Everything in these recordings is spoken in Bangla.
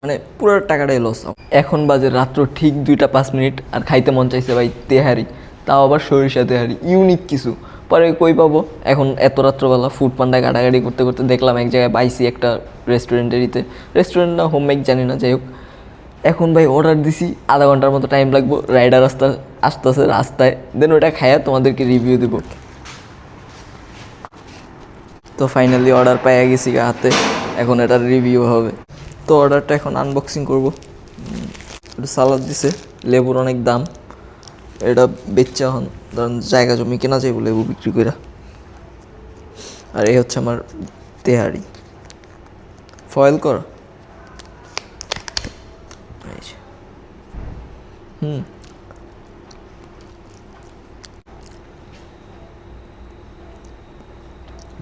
মানে পুরো টাকাটাই লস। এখন বাজে রাত্র ঠিক 2:05 আর খাইতে মন চাইছে ভাই তেহারি, তাও আবার সরিষা তেহারি, ইউনিক কিছু। পরে কই পাবো এখন এত রাত্রবেলা? ফুড পান্ডায় ঘাটাঘাটি করতে করতে দেখলাম এক জায়গায় পাইছি একটা রেস্টুরেন্টেরিতে, রেস্টুরেন্ট না হোম মেক জানি না, যাই হোক। এখন ভাই অর্ডার দিছি, আধা ঘন্টার মতো টাইম লাগবো, রাইডার আসতেছে রাস্তায়, দেন ওটা খাইয়া তোমাদেরকে রিভিউ দেবো। তো ফাইনালি অর্ডার পাইয়া গেছি হাতে, এখন এটার রিভিউ হবে। তো অর্ডারটা এখন আনবক্সিং করবো। একটু সালাদ দিছে, লেবুর অনেক দাম, এটা বেচা হন ধরেন জায়গা জমি কেনা যাইব লেবু বিক্রি করে। আর এই হচ্ছে আমার তেহারি, ফয়েল কর।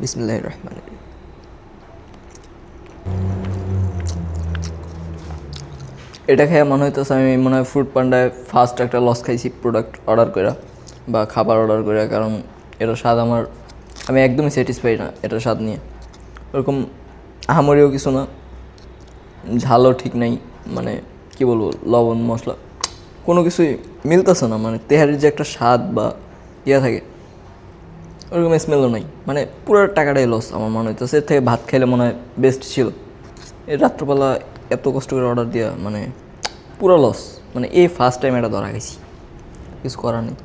বিসমিল্লাহির রহমানির রহিম। এটা খেয়ে মনে হইতেছে আমি মনে হয় ফুড পান্ডায় ফার্স্ট একটা লস খাইছি প্রোডাক্ট অর্ডার করে বা খাবার অর্ডার করে, কারণ এটার স্বাদ আমি একদমই স্যাটিসফাই না এটার স্বাদ নিয়ে। ওরকম আহামরিও কিছু না, ঝালও ঠিক নাই, মানে কি বলবো, লবণ মশলা কোনো কিছুই মিলতেছে না। মানে তেহারির যে একটা স্বাদ বা ইয়ে থাকে ওরকম স্মেলও নাই, মানে পুরো টাকাটাই লস আমার মনে হইতেছে। এর থেকে ভাত খাইলে মনে হয় বেস্ট ছিল। এই রাত্রবেলা এত কষ্ট করে অর্ডার দেওয়া মানে পুরো লস। মানে এই ফার্স্ট টাইম এটা ধরা গেছি, কিছু করার নেই।